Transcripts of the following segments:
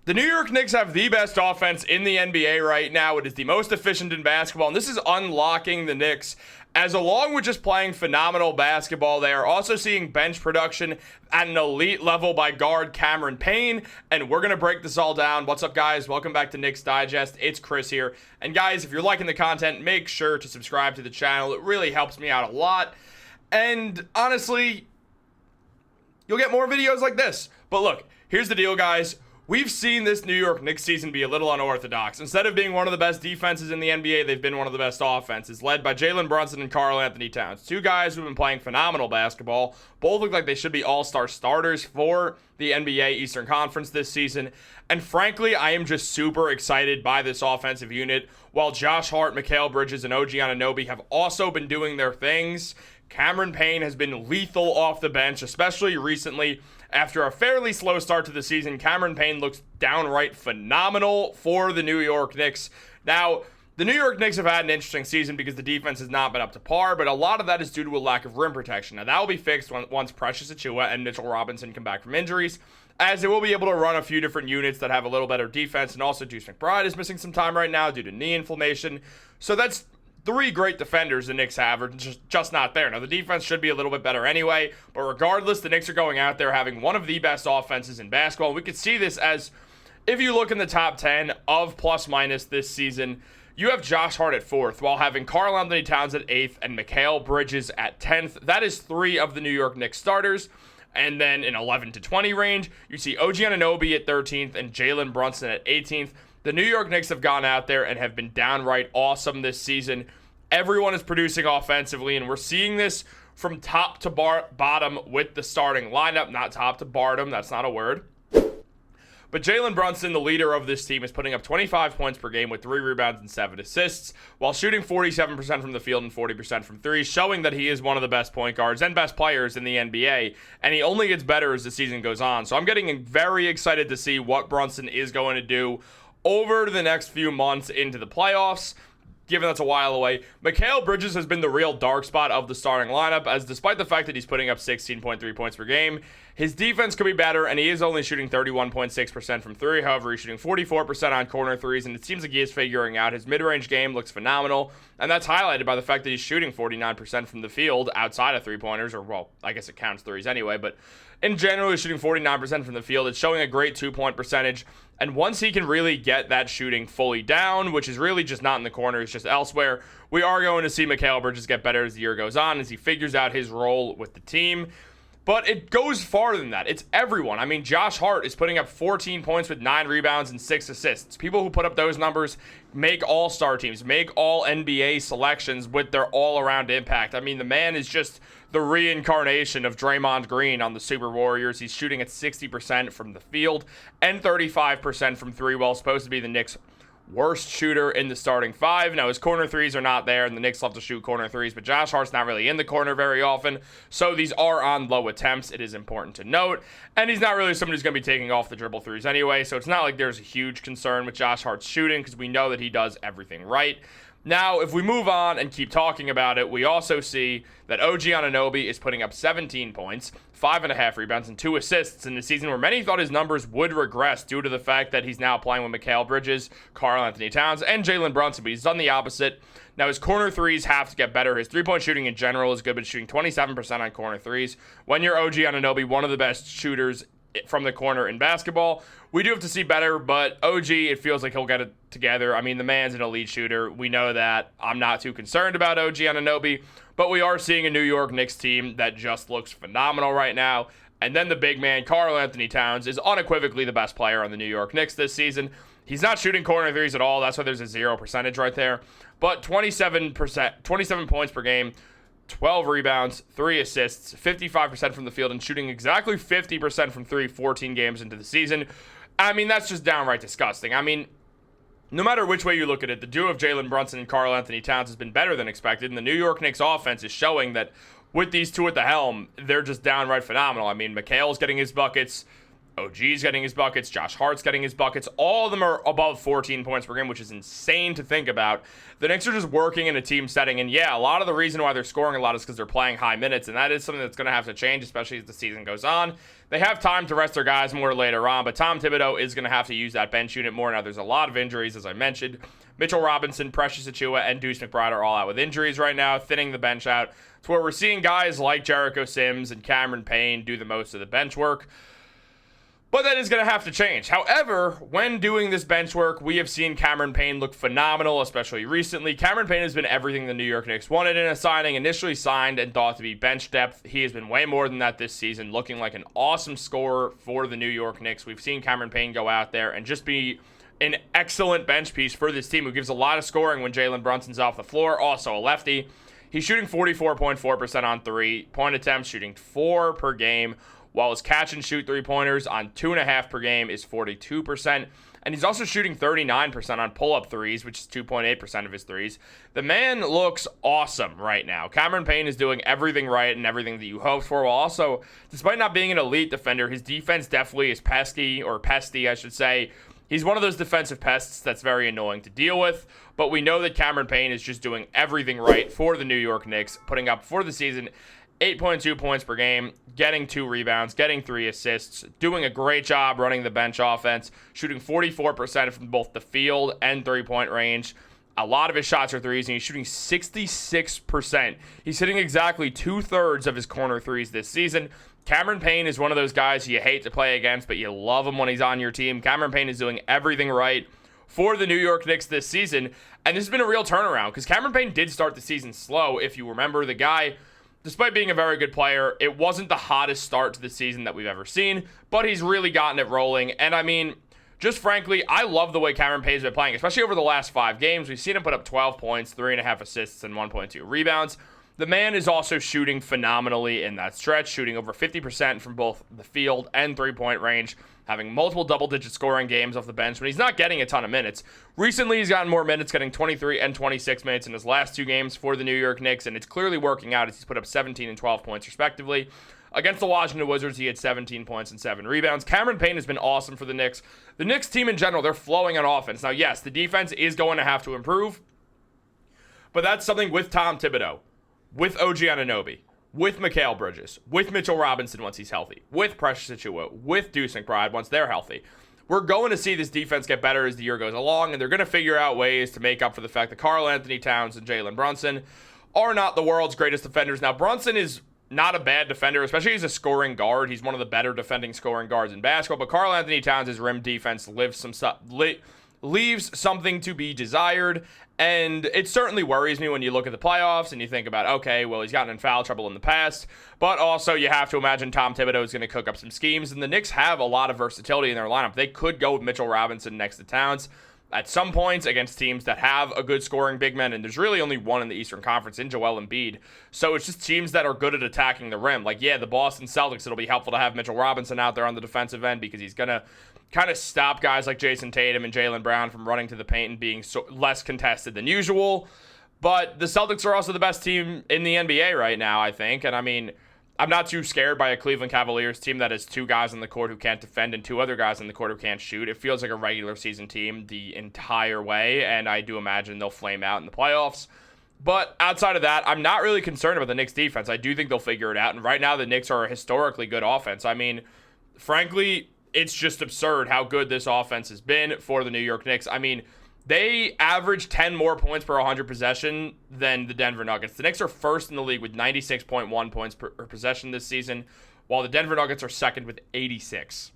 The New York Knicks have the best offense in the NBA right now. It is the most efficient in basketball, and this is unlocking the Knicks. As along with just playing phenomenal basketball, they are also seeing bench production at an elite level by guard Cameron Payne, and we're going to break this all down. What's up, guys? Welcome back to Knicks Digest. It's Chris here. And guys, if you're liking the content, make sure to subscribe to the channel. It really helps me out a lot. And honestly, you'll get more videos like this. But look, here's the deal, guys. We've seen this New York Knicks season be a little unorthodox. Instead of being one of the best defenses in the NBA, they've been one of the best offenses, led by Jalen Brunson and Karl-Anthony Towns. Two guys who've been playing phenomenal basketball. Both look like they should be all-star starters for the NBA Eastern Conference this season. And frankly, I am just super excited by this offensive unit. While Josh Hart, Mikal Bridges, and OG Anunoby have also been doing their things, Cameron Payne has been lethal off the bench, especially recently. After a fairly slow start to the season, Cameron Payne looks downright phenomenal for the New York Knicks. Now, the New York Knicks have had an interesting season because the defense has not been up to par, but a lot of that is due to a lack of rim protection. Now, that will be fixed once Precious Achiuwa and Mitchell Robinson come back from injuries, as they will be able to run a few different units that have a little better defense, and also Deuce McBride is missing some time right now due to knee inflammation. So that's three great defenders the Knicks have are just not there. Now, the defense should be a little bit better anyway, but regardless, the Knicks are going out there having one of the best offenses in basketball. We could see this as, if you look in the top 10 of plus-minus this season, you have Josh Hart at 4th, while having Karl-Anthony Towns at 8th and Mikal Bridges at 10th. That is 3 of the New York Knicks starters. And then in 11 to 20 range, you see OG Anunoby at 13th and Jalen Brunson at 18th. The New York Knicks have gone out there and have been downright awesome this season. Everyone is producing offensively, and we're seeing this from top to bottom with the starting lineup. Not top to bottom, that's not a word. But Jalen Brunson, the leader of this team, is putting up 25 points per game with 3 rebounds and 7 assists, while shooting 47% from the field and 40% from 3, showing that he is one of the best point guards and best players in the NBA, and he only gets better as the season goes on. So I'm getting very excited to see what Brunson is going to do over the next few months into the playoffs, given that's a while away. Mikal Bridges has been the real dark spot of the starting lineup, as despite the fact that he's putting up 16.3 points per game, his defense could be better, and he is only shooting 31.6% from 3. However, he's shooting 44% on corner threes, and it seems like he is figuring out. His mid-range game looks phenomenal, and that's highlighted by the fact that he's shooting 49% from the field outside of three-pointers, or, well, I guess it counts threes anyway, but in general, he's shooting 49% from the field. It's showing a great two-point percentage, and once he can really get that shooting fully down, which is really just not in the corner, it's just elsewhere, we are going to see Mikal Bridges get better as the year goes on, as he figures out his role with the team. But it goes farther than that. It's everyone. I mean, Josh Hart is putting up 14 points with 9 rebounds and 6 assists. People who put up those numbers make all-star teams, make all-NBA selections with their all-around impact. I mean, the man is just the reincarnation of Draymond Green on the Super Warriors. He's shooting at 60% from the field and 35% from 3, while supposed to be the Knicks' worst shooter in the starting 5. Now, his corner threes are not there, and the Knicks love to shoot corner threes, but Josh Hart's not really in the corner very often, so these are on low attempts. It is important to note, and he's not really somebody who's going to be taking off the dribble threes anyway, so it's not like there's a huge concern with Josh Hart's shooting, because we know that he does everything right. Now, if we move on and keep talking about it, we also see that OG Anunoby is putting up 17 points, 5.5 rebounds, and 2 assists in a season where many thought his numbers would regress due to the fact that he's now playing with Mikal Bridges, Karl-Anthony Towns, and Jalen Brunson, but he's done the opposite. Now, his corner threes have to get better. His three-point shooting in general is good, but shooting 27% on corner threes. When you're OG Anunoby, one of the best shooters from the corner in basketball, we do have to see better, but OG, it feels like he'll get it together. I mean, the man's an elite shooter. We know that. I'm not too concerned about OG Anunoby, but we are seeing a New York Knicks team that just looks phenomenal right now. And then the big man, Karl-Anthony Towns, is unequivocally the best player on the New York Knicks this season. He's not shooting corner threes at all. That's why there's a 0% right there. But 27 points per game, 12 rebounds, 3 assists, 55% from the field, and shooting exactly 50% from 3 14 games into the season. I mean, that's just downright disgusting. I mean, no matter which way you look at it, the duo of Jalen Brunson and Karl-Anthony Towns has been better than expected, and the New York Knicks offense is showing that with these two at the helm, they're just downright phenomenal. I mean, Mikal's getting his buckets. OG's getting his buckets. Josh Hart's getting his buckets. All of them are above 14 points per game, which is insane to think about. The Knicks are just working in a team setting. And yeah, a lot of the reason why they're scoring a lot is because they're playing high minutes. And that is something that's going to have to change, especially as the season goes on. They have time to rest their guys more later on, but Tom Thibodeau is going to have to use that bench unit more. Now, there's a lot of injuries, as I mentioned. Mitchell Robinson, Precious Achiuwa, and Deuce McBride are all out with injuries right now, thinning the bench out. It's where we're seeing guys like Jericho Sims and Cameron Payne do the most of the bench work. But that is going to have to change. However, when doing this bench work, we have seen Cameron Payne look phenomenal, especially recently. Cameron Payne has been everything the New York Knicks wanted in a signing, initially signed and thought to be bench depth. He has been way more than that this season, looking like an awesome scorer for the New York Knicks. We've seen Cameron Payne go out there and just be an excellent bench piece for this team who gives a lot of scoring when Jalen Brunson's off the floor, also a lefty. He's shooting 44.4% on three-point attempts, shooting 4 per game, while his catch-and-shoot three-pointers on 2.5 per game is 42%. And he's also shooting 39% on pull-up threes, which is 2.8% of his threes. The man looks awesome right now. Cameron Payne is doing everything right and everything that you hoped for, while also, despite not being an elite defender, his defense definitely is pesky, I should say. He's one of those defensive pests that's very annoying to deal with, but we know that Cameron Payne is just doing everything right for the New York Knicks, putting up for the season 8.2 points per game, getting 2 rebounds, getting 3 assists, doing a great job running the bench offense, shooting 44% from both the field and three-point range. A lot of his shots are threes, and he's shooting 66%. He's hitting exactly 2/3 of his corner threes this season. Cameron Payne is one of those guys you hate to play against, but you love him when he's on your team. Cameron Payne is doing everything right for the New York Knicks this season, and this has been a real turnaround, because Cameron Payne did start the season slow. If you remember, the guy, despite being a very good player, it wasn't the hottest start to the season that we've ever seen, but he's really gotten it rolling. And I mean, just frankly, I love the way Cameron Payne's been playing, especially over the last 5 games. We've seen him put up 12 points, 3.5 assists, and 1.2 rebounds. The man is also shooting phenomenally in that stretch, shooting over 50% from both the field and three-point range, having multiple double-digit scoring games off the bench when he's not getting a ton of minutes. Recently, he's gotten more minutes, getting 23 and 26 minutes in his last 2 games for the New York Knicks, and it's clearly working out as he's put up 17 and 12 points respectively. Against the Washington Wizards, he had 17 points and 7 rebounds. Cameron Payne has been awesome for the Knicks. The Knicks team in general, they're flowing on offense. Now, yes, the defense is going to have to improve, but that's something with Tom Thibodeau, with OG Anunoby, with Mikal Bridges, with Mitchell Robinson once he's healthy, with Precious Achiuwa, with Deuce McBride once they're healthy. We're going to see this defense get better as the year goes along, and they're going to figure out ways to make up for the fact that Karl-Anthony Towns and Jalen Brunson are not the world's greatest defenders. Now, Brunson is not a bad defender, especially as a scoring guard. He's one of the better defending scoring guards in basketball, but Karl-Anthony Towns' rim defense leaves something to be desired, and it certainly worries me when you look at the playoffs and you think about, okay, well, he's gotten in foul trouble in the past, but also you have to imagine Tom Thibodeau is going to cook up some schemes, and the Knicks have a lot of versatility in their lineup. They could go with Mitchell Robinson next to Towns at some points against teams that have a good scoring big man, and there's really only one in the Eastern Conference in Joel Embiid, so it's just teams that are good at attacking the rim. Like, yeah, the Boston Celtics, it'll be helpful to have Mitchell Robinson out there on the defensive end because he's going to kind of stop guys like Jason Tatum and Jaylen Brown from running to the paint and being less contested than usual. But the Celtics are also the best team in the NBA right now, I think. And I mean, I'm not too scared by a Cleveland Cavaliers team that has 2 guys on the court who can't defend and 2 other guys on the court who can't shoot. It feels like a regular season team the entire way, and I do imagine they'll flame out in the playoffs. But outside of that, I'm not really concerned about the Knicks defense. I do think they'll figure it out. And right now, the Knicks are a historically good offense. I mean, frankly, it's just absurd how good this offense has been for the New York Knicks. I mean, they average 10 more points per 100 possession than the Denver Nuggets. The Knicks are first in the league with 96.1 points per possession this season, while the Denver Nuggets are second with 86.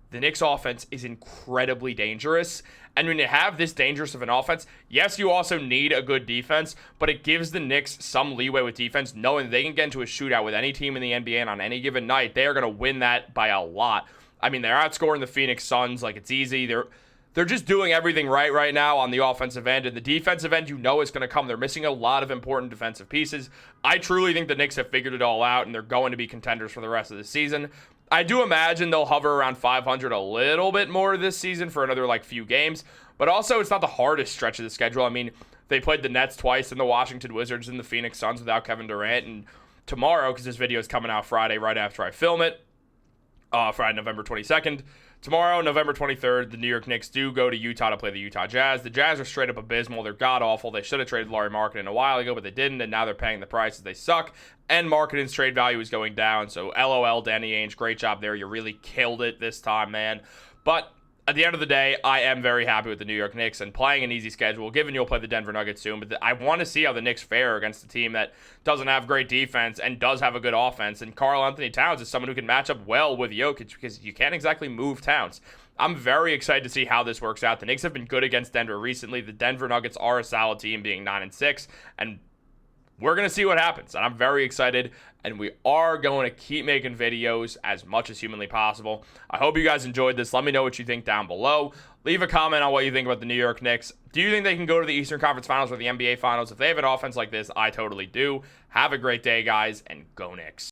The Knicks offense is incredibly dangerous, and when you have this dangerous of an offense, yes, you also need a good defense, but it gives the Knicks some leeway with defense, knowing they can get into a shootout with any team in the NBA, and on any given night, they are going to win that by a lot. I mean, they're outscoring the Phoenix Suns like it's easy. They're just doing everything right now on the offensive end. And the defensive end, you know, is going to come. They're missing a lot of important defensive pieces. I truly think the Knicks have figured it all out, and they're going to be contenders for the rest of the season. I do imagine they'll hover around 500 a little bit more this season for another few games. But also, it's not the hardest stretch of the schedule. I mean, they played the Nets twice and the Washington Wizards and the Phoenix Suns without Kevin Durant. And tomorrow, because this video is coming out Friday right after I film it, Friday, November 22nd. Tomorrow, November 23rd, the New York Knicks do go to Utah to play the Utah Jazz. The Jazz are straight up abysmal. They're god-awful. They should have traded Lauri Markkanen a while ago, but they didn't, and now they're paying the price as they suck. And Markkanen's trade value is going down, so LOL, Danny Ainge, great job there. You really killed it this time, man. But at the end of the day, I am very happy with the New York Knicks and playing an easy schedule, given you'll play the Denver Nuggets soon. But I want to see how the Knicks fare against a team that doesn't have great defense and does have a good offense. And Karl Anthony Towns is someone who can match up well with Jokic because you can't exactly move Towns. I'm very excited to see how this works out. The Knicks have been good against Denver recently. The Denver Nuggets are a solid team, being 9-6, and we're going to see what happens, and I'm very excited, and we are going to keep making videos as much as humanly possible. I hope you guys enjoyed this. Let me know what you think down below. Leave a comment on what you think about the New York Knicks. Do you think they can go to the Eastern Conference Finals or the NBA Finals? If they have an offense like this, I totally do. Have a great day, guys, and go Knicks.